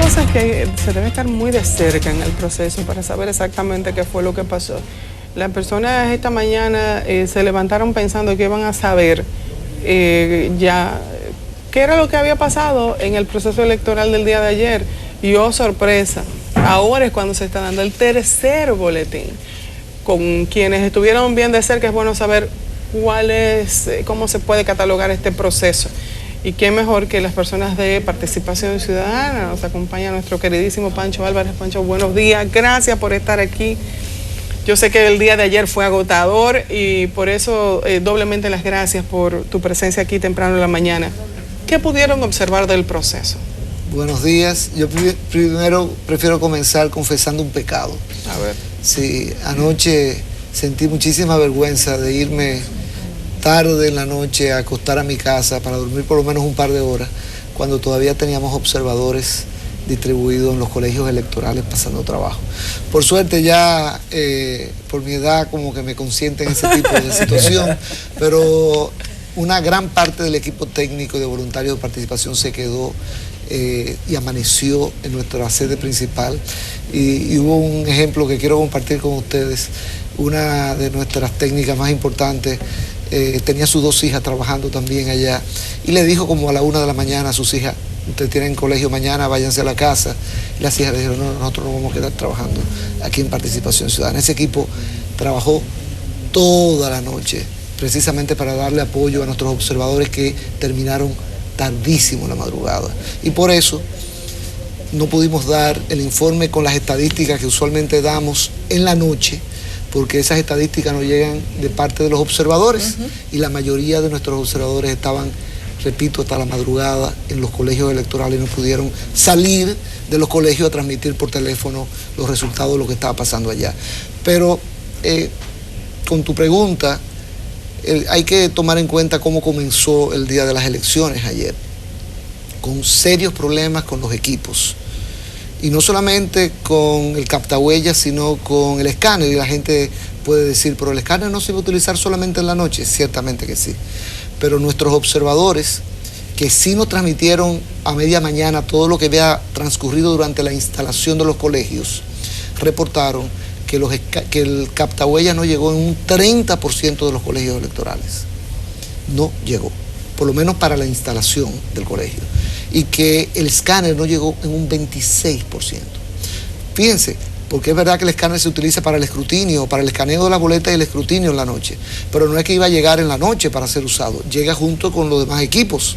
cosa es que se debe estar muy de cerca en el proceso para saber exactamente qué fue lo que pasó. Las personas esta mañana se levantaron pensando que iban a saber ya qué era lo que había pasado en el proceso electoral del día de ayer. Y oh, sorpresa, ahora es cuando se está dando el tercer boletín. Con quienes estuvieron bien de cerca es bueno saber cómo se puede catalogar este proceso. Y qué mejor que las personas de Participación Ciudadana. Nos acompaña nuestro queridísimo Pancho Álvarez. Pancho, buenos días, gracias por estar aquí. Yo sé que el día de ayer fue agotador y por eso doblemente las gracias por tu presencia aquí temprano en la mañana. ¿Qué pudieron observar del proceso? Buenos días. Yo primero prefiero comenzar confesando un pecado. A ver. Sí, anoche sentí muchísima vergüenza de irme tarde en la noche a acostar a mi casa para dormir por lo menos un par de horas, cuando todavía teníamos observadores distribuidos en los colegios electorales pasando trabajo. Por suerte ya, por mi edad, como que me consienten ese tipo de situación, pero una gran parte del equipo técnico y de voluntarios de participación se quedó y amaneció en nuestra sede principal. Y hubo un ejemplo que quiero compartir con ustedes. Una de nuestras técnicas más importantes tenía sus dos hijas trabajando también allá y le dijo como a la 1 de la mañana a sus hijas: ustedes tienen colegio mañana, váyanse a la casa. Y las hijas le dijeron: no, nosotros no vamos a quedar trabajando aquí en Participación Ciudadana. Ese equipo trabajó toda la noche precisamente para darle apoyo a nuestros observadores que terminaron tardísimo en la madrugada. Y por eso no pudimos dar el informe con las estadísticas que usualmente damos en la noche, porque esas estadísticas no llegan de parte de los observadores, y la mayoría de nuestros observadores estaban, repito, hasta la madrugada en los colegios electorales y no pudieron salir de los colegios a transmitir por teléfono los resultados de lo que estaba pasando allá. Pero con tu pregunta, hay que tomar en cuenta cómo comenzó el día de las elecciones ayer, con serios problemas con los equipos. Y no solamente con el captahuellas, sino con el escáner. Y la gente puede decir: pero el escáner no se va a utilizar solamente en la noche. Ciertamente que sí. Pero nuestros observadores, que sí nos transmitieron a media mañana todo lo que había transcurrido durante la instalación de los colegios, reportaron que el captahuellas no llegó en un 30% de los colegios electorales. No llegó, por lo menos para la instalación del colegio. Y que el escáner no llegó en un 26%. Fíjense, porque es verdad que el escáner se utiliza para el escrutinio, para el escaneo de la boleta y el escrutinio en la noche, pero no es que iba a llegar en la noche para ser usado, llega junto con los demás equipos,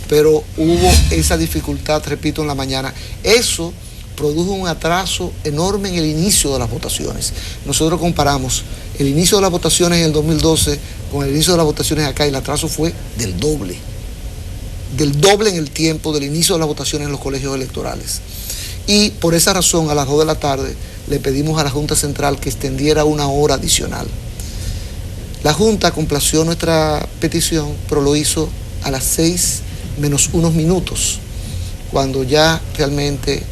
pero hubo esa dificultad, repito, en la mañana. Eso produjo un atraso enorme en el inicio de las votaciones. Nosotros comparamos el inicio de las votaciones en el 2012 con el inicio de las votaciones acá, y el atraso fue del doble en el tiempo del inicio de las votaciones en los colegios electorales. Y por esa razón, a las 2 de la tarde, le pedimos a la Junta Central que extendiera una hora adicional. La Junta complació nuestra petición, pero lo hizo a las 6 menos unos minutos, cuando ya realmente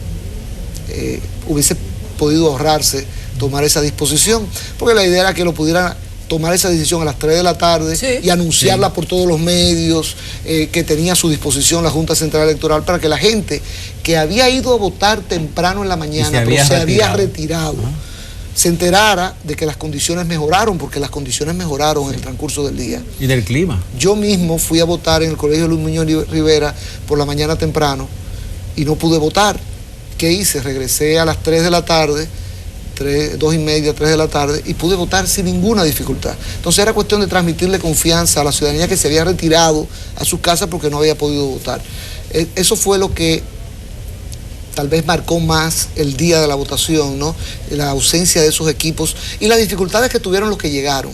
hubiese podido ahorrarse tomar esa disposición, porque la idea era que lo pudieran tomar esa decisión a las 3 de la tarde, sí, y anunciarla por todos los medios que tenía a su disposición la Junta Central Electoral, para que la gente que había ido a votar temprano en la mañana, pero se había retirado, se enterara de que las condiciones mejoraron, porque las condiciones mejoraron en el transcurso del día. ¿Y del clima? Yo mismo fui a votar en el Colegio Luis Muñoz Rivera por la mañana temprano y no pude votar. ¿Qué hice? Regresé a las 3 de la tarde, 2:30, 3 de la tarde, y pude votar sin ninguna dificultad. Entonces era cuestión de transmitirle confianza a la ciudadanía que se había retirado a sus casas porque no había podido votar. Eso fue lo que tal vez marcó más el día de la votación, ¿no? La ausencia de esos equipos y las dificultades que tuvieron los que llegaron,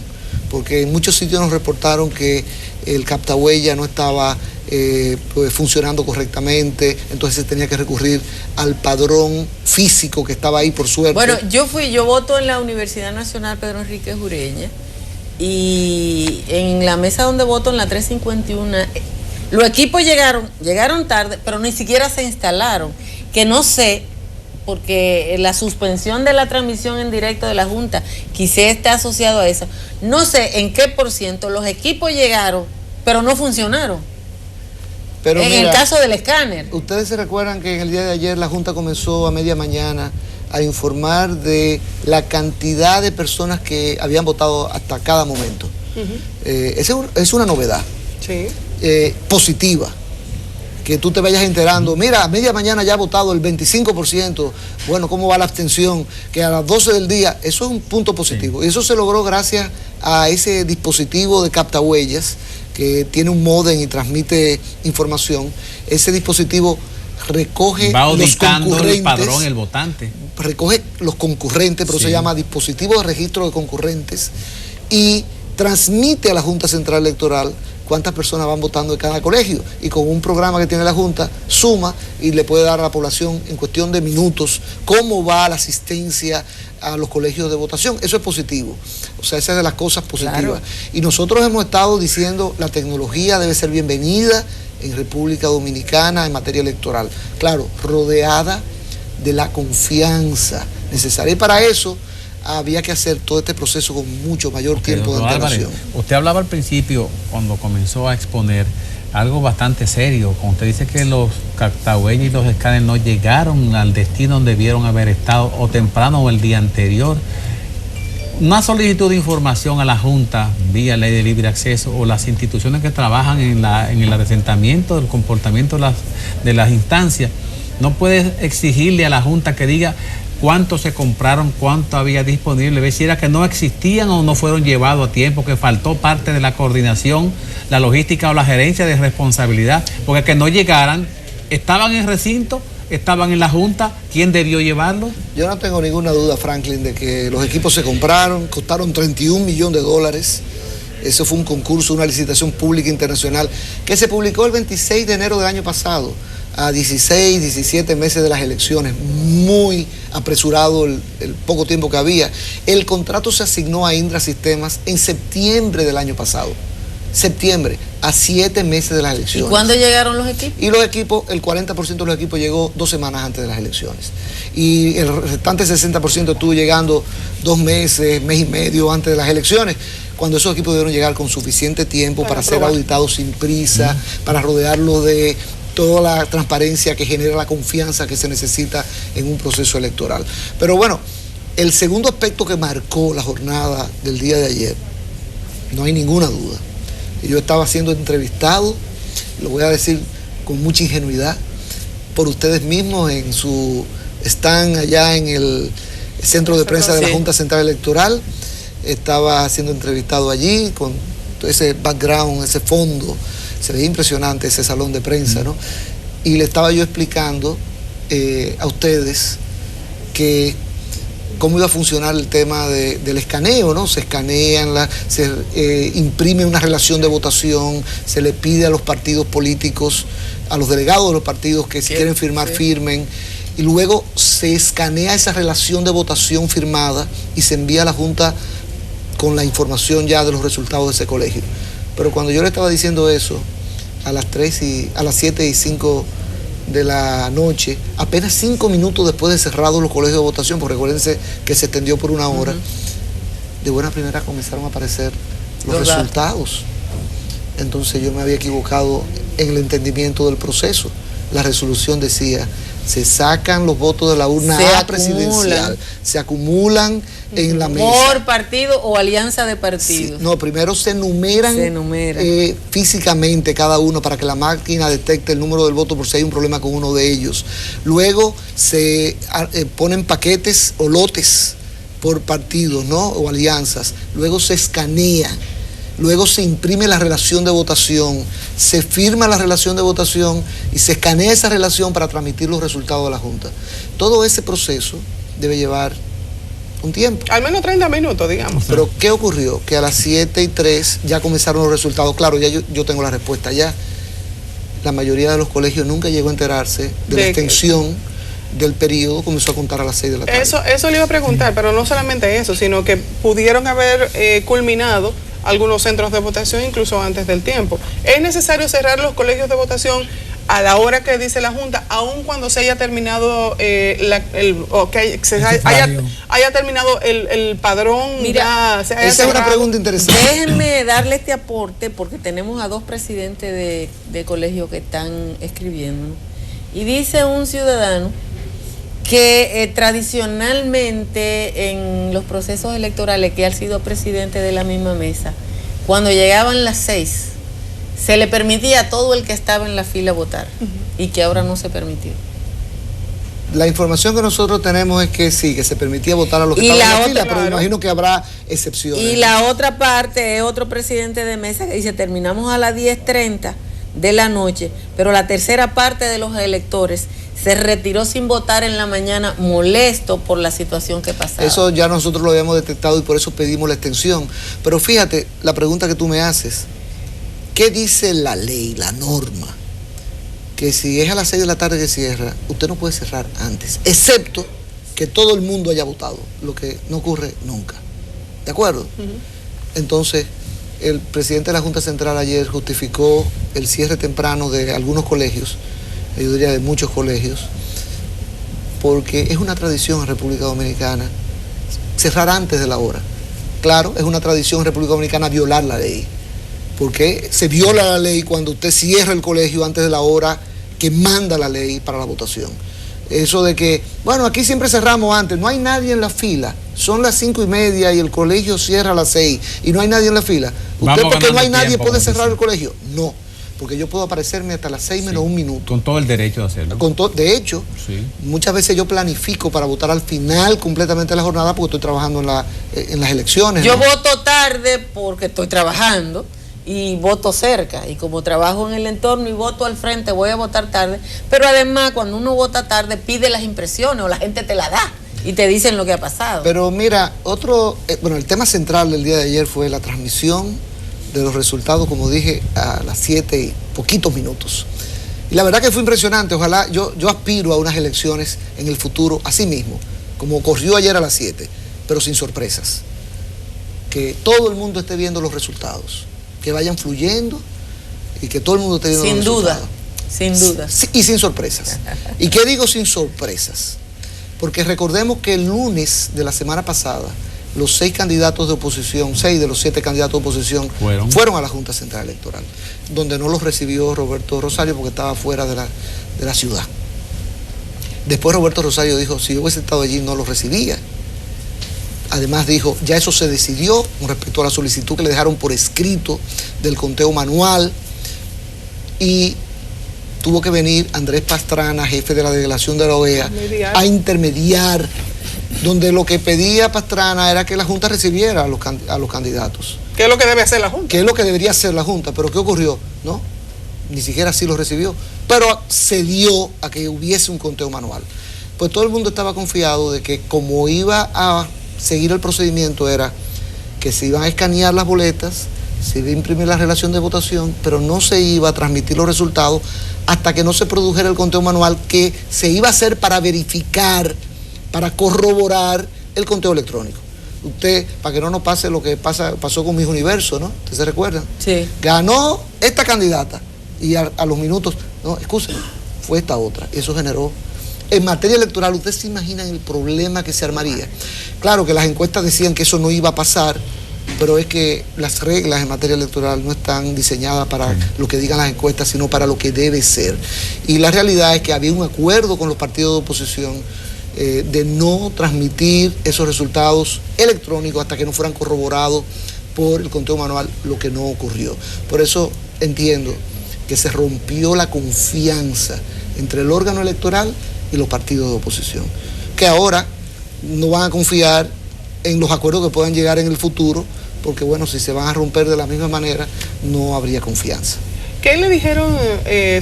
porque en muchos sitios nos reportaron que el captahuella no estaba pues, funcionando correctamente, entonces se tenía que recurrir al padrón físico que estaba ahí, por suerte. Bueno, yo voto en la Universidad Nacional Pedro Enrique Ureña, y en la mesa donde voto, en la 351, los equipos llegaron tarde, pero ni siquiera se instalaron, que no sé, porque la suspensión de la transmisión en directo de la Junta quizá esté asociado a eso. No sé en qué % los equipos llegaron, pero no funcionaron. Pero en mira, el caso del escáner. Ustedes se recuerdan que en el día de ayer la Junta comenzó a media mañana a informar de la cantidad de personas que habían votado hasta cada momento. Es una novedad positiva, que tú te vayas enterando, mira, a media mañana ya ha votado el 25%, bueno, ¿cómo va la abstención? Que a las 12 del día, eso es un punto positivo. Y eso se logró gracias a ese dispositivo de captahuellas que tiene un módem y transmite información. Ese dispositivo recoge los concurrentes, el padrón, el votante. Recoge los concurrentes, pero se llama dispositivo de registro de concurrentes, y transmite a la Junta Central Electoral cuántas personas van votando en cada colegio, y con un programa que tiene la Junta suma y le puede dar a la población en cuestión de minutos cómo va la asistencia a los colegios de votación. Eso es positivo, o sea, esa es de las cosas positivas. Claro. Y nosotros hemos estado diciendo la tecnología debe ser bienvenida en República Dominicana en materia electoral, claro, rodeada de la confianza necesaria, y para eso había que hacer todo este proceso con mucho mayor tiempo de antelación. Usted hablaba al principio, cuando comenzó a exponer, algo bastante serio, cuando usted dice que los captahuellas y los escáneres no llegaron al destino donde debieron haber estado, o temprano o el día anterior. Una solicitud de información a la Junta vía ley de libre acceso, o las instituciones que trabajan en el asentamiento del comportamiento de las instancias, no puede exigirle a la Junta que diga cuánto se compraron, cuánto había disponible, ver si era que no existían o no fueron llevados a tiempo, que faltó parte de la coordinación, la logística o la gerencia de responsabilidad, porque que no llegaran, estaban en recinto, estaban en la Junta, ¿quién debió llevarlo? Yo no tengo ninguna duda, Franklin, de que los equipos se compraron, costaron $31 millones. Eso fue un concurso, una licitación pública internacional que se publicó el 26 de enero del año pasado, a 16, 17 meses de las elecciones, muy apresurado el poco tiempo que había. El contrato se asignó a Indra Sistemas en septiembre del año pasado. Septiembre, a 7 meses de las elecciones. ¿Y cuándo llegaron los equipos? Y los equipos, el 40% de los equipos llegó 2 semanas antes de las elecciones. Y el restante 60% estuvo llegando 2 meses, mes y medio antes de las elecciones, cuando esos equipos debieron llegar con suficiente tiempo para ser auditados sin prisa, para rodearlos de toda la transparencia que genera la confianza que se necesita en un proceso electoral. Pero bueno, el segundo aspecto que marcó la jornada del día de ayer, no hay ninguna duda. Yo estaba siendo entrevistado, lo voy a decir con mucha ingenuidad, por ustedes mismos en su stand allá en el centro de prensa de la Junta Central Electoral. Estaba siendo entrevistado allí con ese background, ese fondo. Se veía impresionante ese salón de prensa, ¿no? Y le estaba yo explicando a ustedes que cómo iba a funcionar el tema del escaneo, ¿no? Se escanean, se imprime una relación de votación, se le pide a los partidos políticos, a los delegados de los partidos que si quieren firmar, firmen, y luego se escanea esa relación de votación firmada y se envía a la Junta con la información ya de los resultados de ese colegio. Pero cuando yo le estaba diciendo eso, a las 7:05 de la noche, apenas 5 minutos después de cerrados los colegios de votación, porque recuérdense que se extendió por 1 hora, de buena primera comenzaron a aparecer los resultados. Entonces yo me había equivocado en el entendimiento del proceso. La resolución decía, se sacan los votos de la urna presidencial, se acumulan en la mesa. ¿Por partido o alianza de partidos? Sí, no, primero se enumeran físicamente cada uno para que la máquina detecte el número del voto por si hay un problema con uno de ellos. Luego se ponen paquetes o lotes por partidos, ¿no? O alianzas. Luego se escanean. Luego se imprime la relación de votación, se firma la relación de votación y se escanea esa relación para transmitir los resultados de la Junta. Todo ese proceso debe llevar un tiempo. Al menos 30 minutos, digamos. Pero ¿qué ocurrió? Que a las 7:03 ya comenzaron los resultados. Claro, ya yo tengo la respuesta ya. La mayoría de los colegios nunca llegó a enterarse de la extensión del periodo, comenzó a contar a las 6 de la tarde. Eso le iba a preguntar, pero no solamente eso, sino que pudieron haber culminado algunos centros de votación incluso antes del tiempo. ¿Es necesario cerrar los colegios de votación a la hora que dice la Junta, aun cuando se haya terminado haya terminado el padrón. Mira, esa es una pregunta interesante. Déjenme darle este aporte porque tenemos a dos presidentes de colegio que están escribiendo. Y dice un ciudadano que tradicionalmente en los procesos electorales que ha sido presidente de la misma mesa, cuando llegaban las 6, se le permitía a todo el que estaba en la fila votar, y que ahora no se permitió. La información que nosotros tenemos es que sí, que se permitía votar a los que estaban en la fila, pero me imagino que habrá excepciones. Y la otra parte es otro presidente de mesa que dice, terminamos a las 10:30 de la noche, pero la tercera parte de los electores se retiró sin votar en la mañana, molesto por la situación que pasaba. Eso ya nosotros lo habíamos detectado y por eso pedimos la extensión. Pero fíjate, la pregunta que tú me haces, ¿qué dice la ley, la norma? Que si es a las 6 de la tarde que cierra, usted no puede cerrar antes, excepto que todo el mundo haya votado, lo que no ocurre nunca. ¿De acuerdo? Entonces, el presidente de la Junta Central ayer justificó el cierre temprano de algunos colegios, yo diría de muchos colegios, porque es una tradición en República Dominicana cerrar antes de la hora. Claro, es una tradición en República Dominicana violar la ley, porque se viola la ley cuando usted cierra el colegio antes de la hora que manda la ley para la votación. Eso de que, bueno, aquí siempre cerramos antes, no hay nadie en la fila, son las 5:30 y el colegio cierra a las 6 y no hay nadie en la fila. ¿Usted porque no hay nadie puede cerrar el colegio? No, porque yo puedo aparecerme hasta las 6 menos un minuto. Con todo el derecho de hacerlo. De hecho, muchas veces yo planifico para votar al final completamente de la jornada porque estoy trabajando en las elecciones. Yo voto tarde porque estoy trabajando y voto cerca, y como trabajo en el entorno y voto al frente, voy a votar tarde, pero además cuando uno vota tarde pide las impresiones o la gente te la da y te dicen lo que ha pasado. Pero mira, el tema central del día de ayer fue la transmisión de los resultados, como dije, a las 7 y poquitos minutos. Y la verdad que fue impresionante. Ojalá, yo aspiro a unas elecciones en el futuro así mismo, como ocurrió ayer a las 7, pero sin sorpresas. Que todo el mundo esté viendo los resultados, que vayan fluyendo y que todo el mundo esté viendo los resultados. Sin duda. Y sin sorpresas. ¿Y qué digo sin sorpresas? Porque recordemos que el lunes de la semana pasada, los 6 candidatos de oposición, 6 de los 7 candidatos de oposición fueron a la Junta Central Electoral, donde no los recibió Roberto Rosario porque estaba fuera de la ciudad. Después Roberto Rosario dijo, si yo hubiese estado allí no los recibía. Además dijo, ya eso se decidió con respecto a la solicitud que le dejaron por escrito del conteo manual, y tuvo que venir Andrés Pastrana, jefe de la delegación de la OEA, a intermediar, donde lo que pedía Pastrana era que la Junta recibiera a los candidatos. ¿Qué es lo que debe hacer la Junta? ¿Qué es lo que debería hacer la Junta? Pero ¿qué ocurrió? No, ni siquiera así lo recibió, pero se dio a que hubiese un conteo manual. Pues todo el mundo estaba confiado de que como iba a seguir el procedimiento era que se iban a escanear las boletas, se iba a imprimir la relación de votación, pero no se iba a transmitir los resultados hasta que no se produjera el conteo manual, que se iba a hacer para verificar, para corroborar el conteo electrónico. Usted, para que no nos pase lo que pasó con Miss Universo, ¿no? ¿Ustedes se recuerdan? Sí. Ganó esta candidata y a los minutos, no, escúcheme, fue esta otra. Eso generó, en materia electoral, ¿ustedes se imaginan el problema que se armaría? Claro que las encuestas decían que eso no iba a pasar, pero es que las reglas en materia electoral no están diseñadas para lo que digan las encuestas, sino para lo que debe ser. Y la realidad es que había un acuerdo con los partidos de oposición de no transmitir esos resultados electrónicos hasta que no fueran corroborados por el conteo manual, lo que no ocurrió. Por eso entiendo que se rompió la confianza entre el órgano electoral y los partidos de oposición, que ahora no van a confiar en los acuerdos que puedan llegar en el futuro, porque bueno, si se van a romper de la misma manera, no habría confianza. ¿Qué le dijeron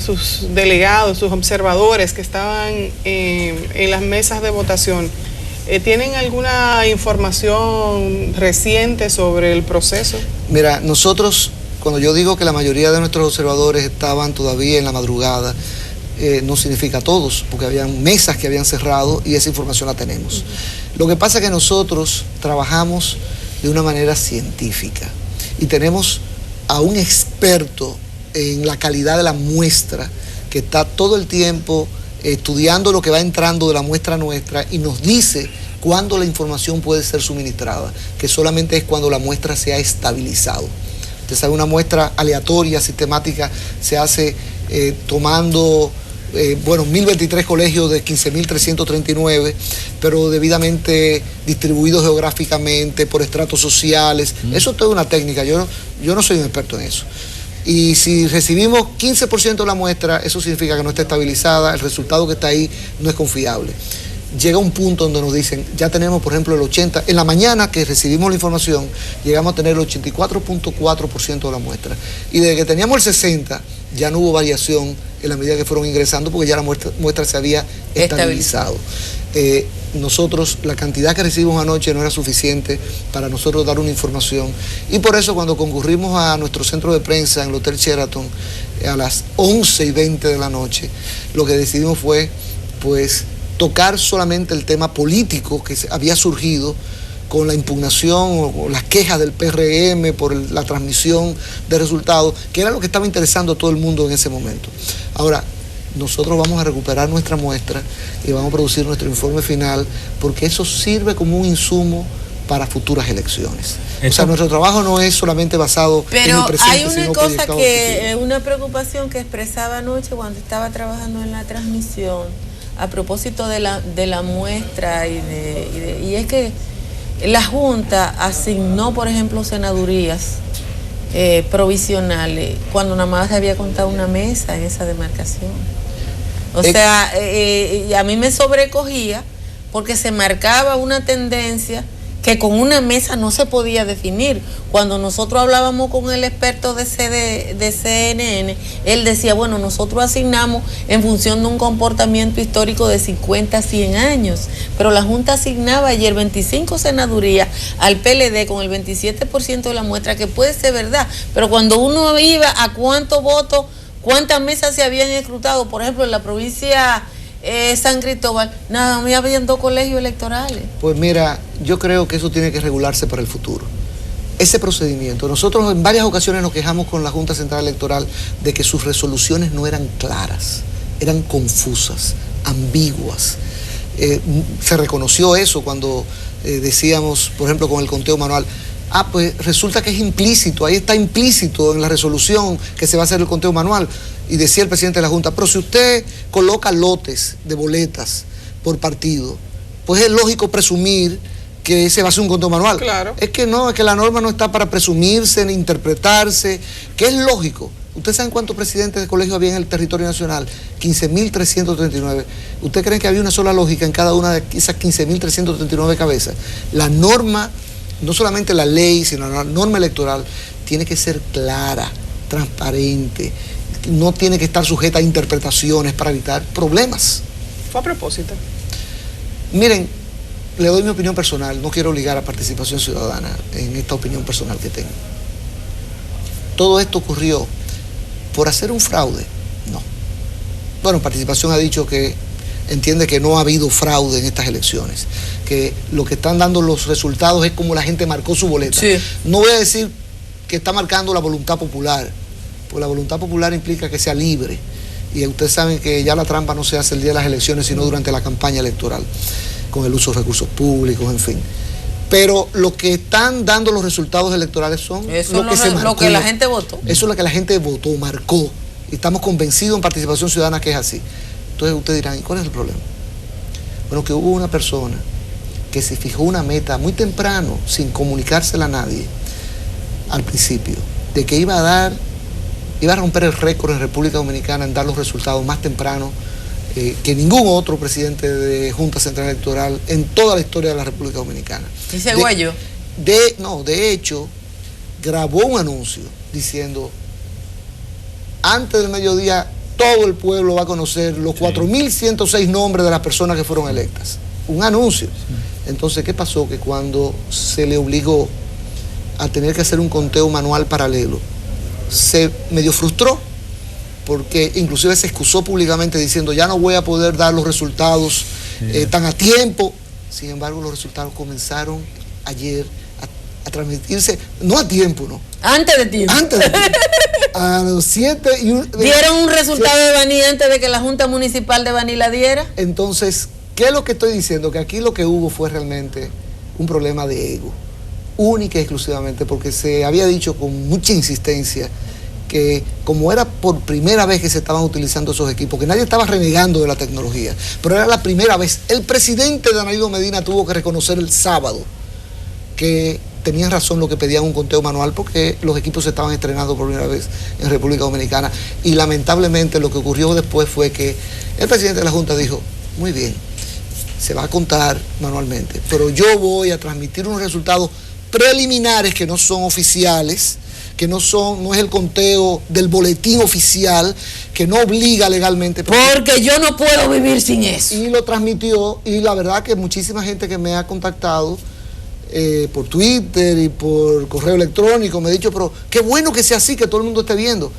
sus delegados, sus observadores que estaban en las mesas de votación? ¿Tienen alguna información reciente sobre el proceso? Mira, nosotros, cuando yo digo que la mayoría de nuestros observadores estaban todavía en la madrugada, no significa todos, porque habían mesas que habían cerrado y esa información la tenemos. Lo que pasa es que nosotros trabajamos de una manera científica y tenemos a un experto en la calidad de la muestra, que que está todo el tiempo estudiando lo que va entrando de la muestra nuestra y nos dice cuándo la información puede ser suministrada, que solamente es cuando la muestra se ha estabilizado. Usted sabe, una muestra aleatoria, sistemática, se hace tomando 1023 colegios de 15.339, pero debidamente distribuidos geográficamente, por estratos sociales. Eso es toda una técnica, yo no soy un experto en eso. Y si recibimos 15% de la muestra, eso significa que no está estabilizada, el resultado que está ahí no es confiable. Llega un punto donde nos dicen, ya tenemos por ejemplo el 80%, en la mañana que recibimos la información, llegamos a tener el 84.4% de la muestra. Y desde que teníamos el 60%, ya no hubo variación en la medida que fueron ingresando, porque ya la muestra se había estabilizado. Nosotros, la cantidad que recibimos anoche no era suficiente para nosotros dar una información. Y por eso cuando concurrimos a nuestro centro de prensa en el Hotel Sheraton, a las 11:20 de la noche, lo que decidimos fue, pues, tocar solamente el tema político que había surgido con la impugnación o las quejas del PRM por la transmisión de resultados, que era lo que estaba interesando a todo el mundo en ese momento. Ahora, nosotros vamos a recuperar nuestra muestra y vamos a producir nuestro informe final, porque eso sirve como un insumo para futuras elecciones. O sea, nuestro trabajo no es solamente basado en el presente, hay una sino cosa proyectado que, una preocupación que expresaba anoche cuando estaba trabajando en la transmisión, a propósito de la muestra, y es que la Junta asignó, por ejemplo, senadurías provisionales cuando nada más había contado una mesa en esa demarcación. O sea, a mí me sobrecogía porque se marcaba una tendencia que con una mesa no se podía definir. Cuando nosotros hablábamos con el experto de CNN, él decía, bueno, nosotros asignamos en función de un comportamiento histórico de 50 a 100 años, pero la Junta asignaba ayer 25 senadurías al PLD con el 27% de la muestra, que puede ser verdad, pero cuando uno iba a cuántos votos, cuántas mesas se habían escrutado, por ejemplo, en la provincia San Cristóbal, nada, me habían 2 colegios electorales. Pues mira, yo creo que eso tiene que regularse para el futuro. Ese procedimiento, nosotros en varias ocasiones nos quejamos con la Junta Central Electoral de que sus resoluciones no eran claras, eran confusas, ambiguas. Se reconoció eso cuando decíamos, por ejemplo, con el conteo manual, pues resulta que es implícito, ahí está implícito en la resolución que se va a hacer el conteo manual. Y decía el presidente de la Junta, pero si usted coloca lotes de boletas por partido, pues es lógico presumir que se va a hacer un conteo manual. Claro. Es que no, es que la norma no está para presumirse ni interpretarse, que es lógico. ¿Ustedes saben cuántos presidentes de colegio había en el territorio nacional? 15.339. ¿Ustedes creen que había una sola lógica en cada una de esas 15.339 cabezas? La norma, no solamente la ley, sino la norma electoral, tiene que ser clara, transparente, no tiene que estar sujeta a interpretaciones para evitar problemas. Fue a propósito. Miren, le doy mi opinión personal, no quiero obligar a participación ciudadana en esta opinión personal que tengo. Todo esto ocurrió por hacer un fraude, no. Bueno, Participación ha dicho que entiende que no ha habido fraude en estas elecciones, que lo que están dando los resultados es como la gente marcó su boleta. Sí. No voy a decir que está marcando la voluntad popular, pues la voluntad popular implica que sea libre, y ustedes saben que ya la trampa no se hace el día de las elecciones, sino durante la campaña electoral, con el uso de recursos públicos, en fin. Pero lo que están dando los resultados electorales son lo que la gente votó. Eso es lo que la gente votó, marcó, y estamos convencidos en Participación Ciudadana que es así. Entonces ustedes dirán, ¿y cuál es el problema? Bueno, que hubo una persona que se fijó una meta muy temprano, sin comunicársela a nadie, al principio, de que iba a romper el récord en República Dominicana en dar los resultados más temprano que ningún otro presidente de Junta Central Electoral en toda la historia de la República Dominicana. ¿Y se guayó? De hecho, grabó un anuncio diciendo, antes del mediodía todo el pueblo va a conocer los 4.106 nombres de las personas que fueron electas. Un anuncio. Entonces, ¿qué pasó? Que cuando se le obligó a tener que hacer un conteo manual paralelo, se medio frustró, porque inclusive se excusó públicamente diciendo, ya no voy a poder dar los resultados tan a tiempo. Sin embargo, los resultados comenzaron ayer a transmitirse, no a tiempo, no. Antes de tiempo. A los 7 y ¿Dieron un resultado de Baní antes de que la Junta Municipal de Baní la diera? Entonces, ¿qué es lo que estoy diciendo? Que aquí lo que hubo fue realmente un problema de ego, única y exclusivamente, porque se había dicho con mucha insistencia que como era por primera vez que se estaban utilizando esos equipos, que nadie estaba renegando de la tecnología, pero era la primera vez. El presidente Danilo Medina tuvo que reconocer el sábado que tenían razón lo que pedían un conteo manual, porque los equipos se estaban estrenando por primera vez en República Dominicana, y lamentablemente lo que ocurrió después fue que el presidente de la Junta dijo, muy bien, se va a contar manualmente, pero yo voy a transmitir unos resultados preliminares que no son oficiales, que no es el conteo del boletín oficial, que no obliga legalmente. Porque yo no puedo vivir sin eso. Y lo transmitió, y la verdad que muchísima gente que me ha contactado por Twitter y por correo electrónico me ha dicho, pero qué bueno que sea así, que todo el mundo esté viendo.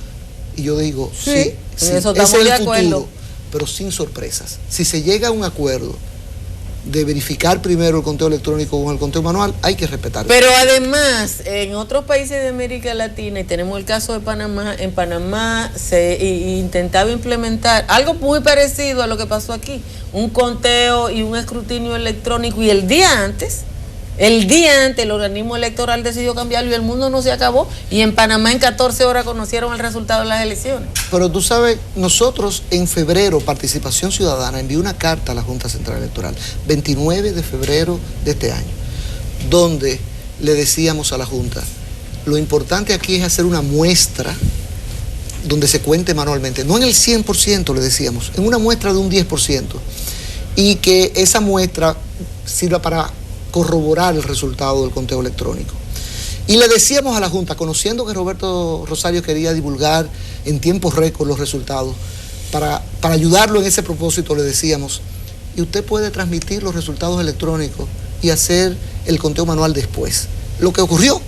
Y yo digo, sí, eso ese estamos es de el acuerdo. futuro, pero sin sorpresas. Si se llega a un acuerdo de verificar primero el conteo electrónico con el conteo manual, hay que respetarlo. Pero además, en otros países de América Latina, y tenemos el caso de Panamá, en Panamá se intentaba implementar algo muy parecido a lo que pasó aquí, un conteo y un escrutinio electrónico, y el día antes el organismo electoral decidió cambiarlo y el mundo no se acabó, y en Panamá en 14 horas conocieron el resultado de las elecciones. Pero tú sabes, nosotros en febrero, Participación Ciudadana envió una carta a la Junta Central Electoral, 29 de febrero de este año, donde le decíamos a la Junta, lo importante aquí es hacer una muestra donde se cuente manualmente, no en el 100%, le decíamos, en una muestra de un 10%, y que esa muestra sirva para corroborar el resultado del conteo electrónico. Y le decíamos a la Junta, conociendo que Roberto Rosario quería divulgar en tiempo récord los resultados, para ayudarlo en ese propósito le decíamos, y usted puede transmitir los resultados electrónicos y hacer el conteo manual después. Lo que ocurrió,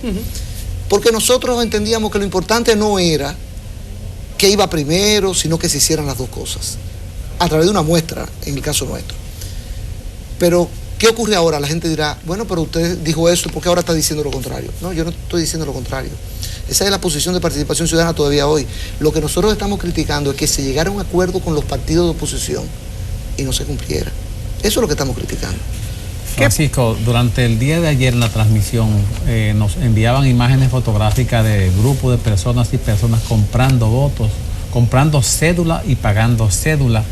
porque nosotros entendíamos que lo importante no era que iba primero, sino que se hicieran las dos cosas, a través de una muestra, en el caso nuestro. Pero ¿qué ocurre ahora? La gente dirá, bueno, pero usted dijo eso, ¿por qué ahora está diciendo lo contrario? No, yo no estoy diciendo lo contrario. Esa es la posición de Participación Ciudadana todavía hoy. Lo que nosotros estamos criticando es que se llegara a un acuerdo con los partidos de oposición y no se cumpliera. Eso es lo que estamos criticando. Francisco, durante el día de ayer en la transmisión nos enviaban imágenes fotográficas de grupos de personas y personas comprando votos, comprando cédula y pagando cédula.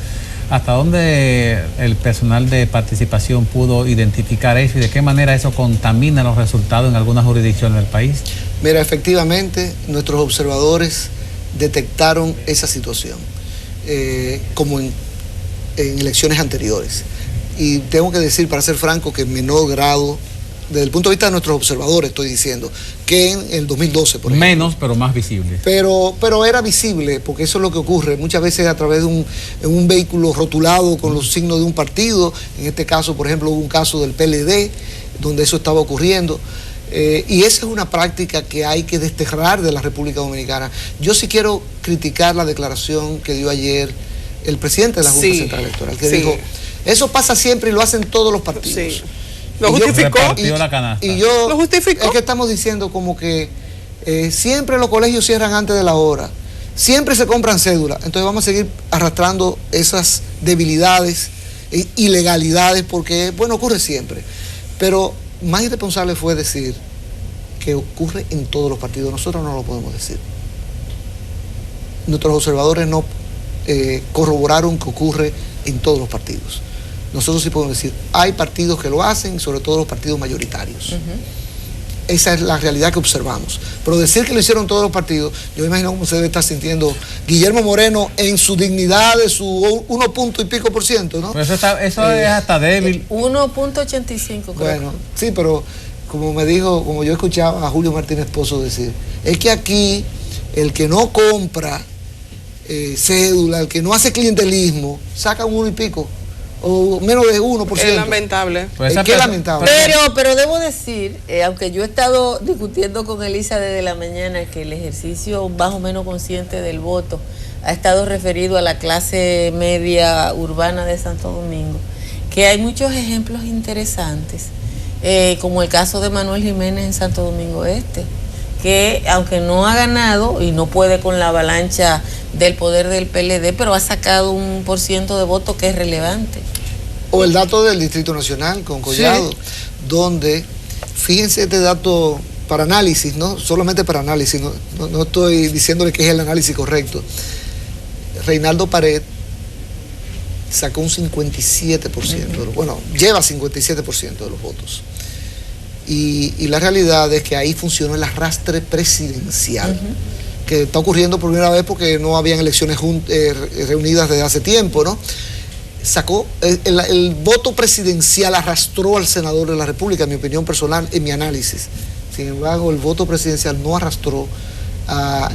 ¿Hasta dónde el personal de participación pudo identificar eso y de qué manera eso contamina los resultados en algunas jurisdicciones del país? Mira, efectivamente, nuestros observadores detectaron esa situación, como en elecciones anteriores. Y tengo que decir, para ser franco, que en menor grado, desde el punto de vista de nuestros observadores, estoy diciendo, que en el 2012, por ejemplo. Menos, pero más visible. Pero era visible, porque eso es lo que ocurre. Muchas veces a través de un vehículo rotulado con los signos de un partido. En este caso, por ejemplo, hubo un caso del PLD, donde eso estaba ocurriendo. Y esa es una práctica que hay que desterrar de la República Dominicana. Yo sí quiero criticar la declaración que dio ayer el presidente de la Junta Central Electoral, que dijo, eso pasa siempre y lo hacen todos los partidos. Sí. Lo justificó. Y yo, lo justificó. Es que estamos diciendo como que siempre los colegios cierran antes de la hora, siempre se compran cédulas, entonces vamos a seguir arrastrando esas debilidades, ilegalidades, porque, bueno, ocurre siempre. Pero más irresponsable fue decir que ocurre en todos los partidos. Nosotros no lo podemos decir. Nuestros observadores no corroboraron que ocurre en todos los partidos. Nosotros sí podemos decir, hay partidos que lo hacen, sobre todo los partidos mayoritarios. Esa es la realidad que observamos. Pero decir que lo hicieron todos los partidos, yo me imagino cómo se debe estar sintiendo Guillermo Moreno en su dignidad de su 1 punto y pico por ciento, ¿no? Pues eso es hasta débil. 1.85 creo. Bueno, sí, pero como yo escuchaba a Julio Martínez Pozo decir, es que aquí el que no compra cédula, el que no hace clientelismo, saca un 1 y pico. O menos de 1%. Es lamentable. Pues es que lamentable. Pero debo decir, aunque yo he estado discutiendo con Elisa desde la mañana que el ejercicio más o menos consciente del voto ha estado referido a la clase media urbana de Santo Domingo, que hay muchos ejemplos interesantes, como el caso de Manuel Jiménez en Santo Domingo Este, que aunque no ha ganado y no puede con la avalancha del poder del PLD, pero ha sacado un % de votos que es relevante. O el dato del Distrito Nacional con Collado, sí, donde, fíjense este dato para análisis, ¿no? Solamente para análisis, no estoy diciéndole que es el análisis correcto. Reinaldo Pared sacó un 57%, bueno, lleva 57% de los votos. Y la realidad es que ahí funcionó el arrastre presidencial, que está ocurriendo por primera vez porque no habían elecciones reunidas desde hace tiempo, ¿no? Sacó, el voto presidencial arrastró al senador de la República, en mi opinión personal, en mi análisis. Sin embargo, el voto presidencial no arrastró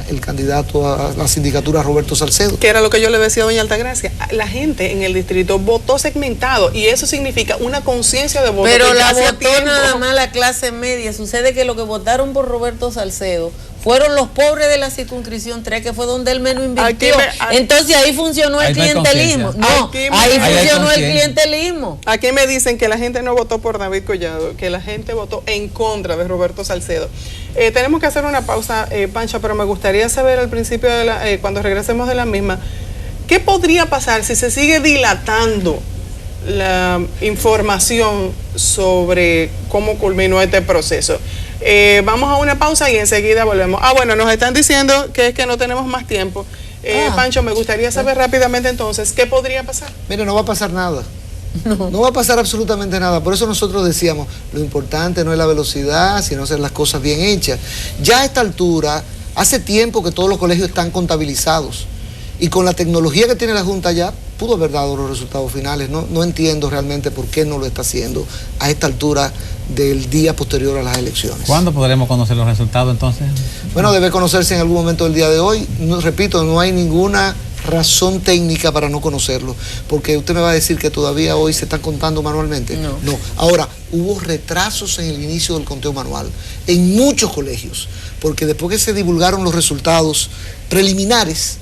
el candidato a la sindicatura Roberto Salcedo. Que era lo que yo le decía a doña Altagracia. La gente en el distrito votó segmentado y eso significa una conciencia de voto. Pero la votó nada más la clase media. Sucede que los que votaron por Roberto Salcedo fueron los pobres de la circunscripción 3, que fue donde él menos invirtió. Entonces ahí funcionó el clientelismo. No, ahí funcionó el clientelismo. Aquí me dicen que la gente no votó por David Collado, que la gente votó en contra de Roberto Salcedo. Tenemos que hacer una pausa, Pancho, pero me gustaría saber al principio, cuando regresemos de la misma, ¿qué podría pasar si se sigue dilatando la información sobre cómo culminó este proceso? Vamos a una pausa y enseguida volvemos. Bueno, nos están diciendo que es que no tenemos más tiempo. Pancho, me gustaría saber rápidamente entonces, ¿qué podría pasar? Mire, no va a pasar nada. No va a pasar absolutamente nada. Por eso nosotros decíamos, lo importante no es la velocidad, sino hacer las cosas bien hechas. Ya a esta altura, hace tiempo que todos los colegios están contabilizados. Y con la tecnología que tiene la Junta ya, pudo haber dado los resultados finales. No entiendo realmente por qué no lo está haciendo a esta altura del día posterior a las elecciones. ¿Cuándo podremos conocer los resultados entonces? Bueno, debe conocerse en algún momento del día de hoy. Repito, no hay ninguna razón técnica para no conocerlo, porque usted me va a decir que todavía hoy se están contando manualmente. No. Ahora, hubo retrasos en el inicio del conteo manual en muchos colegios, porque después que se divulgaron los resultados preliminares,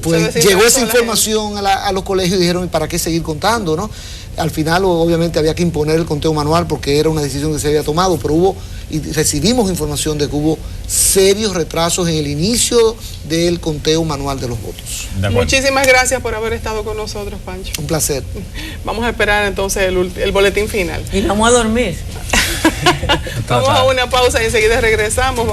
pues llegó esa información a los colegios y dijeron, ¿para qué seguir contando, no? Al final, obviamente, había que imponer el conteo manual porque era una decisión que se había tomado, pero recibimos información de que hubo serios retrasos en el inicio del conteo manual de los votos. Muchísimas gracias por haber estado con nosotros, Pancho. Un placer. Vamos a esperar entonces el boletín final. Y vamos a dormir. Vamos a una pausa y enseguida regresamos.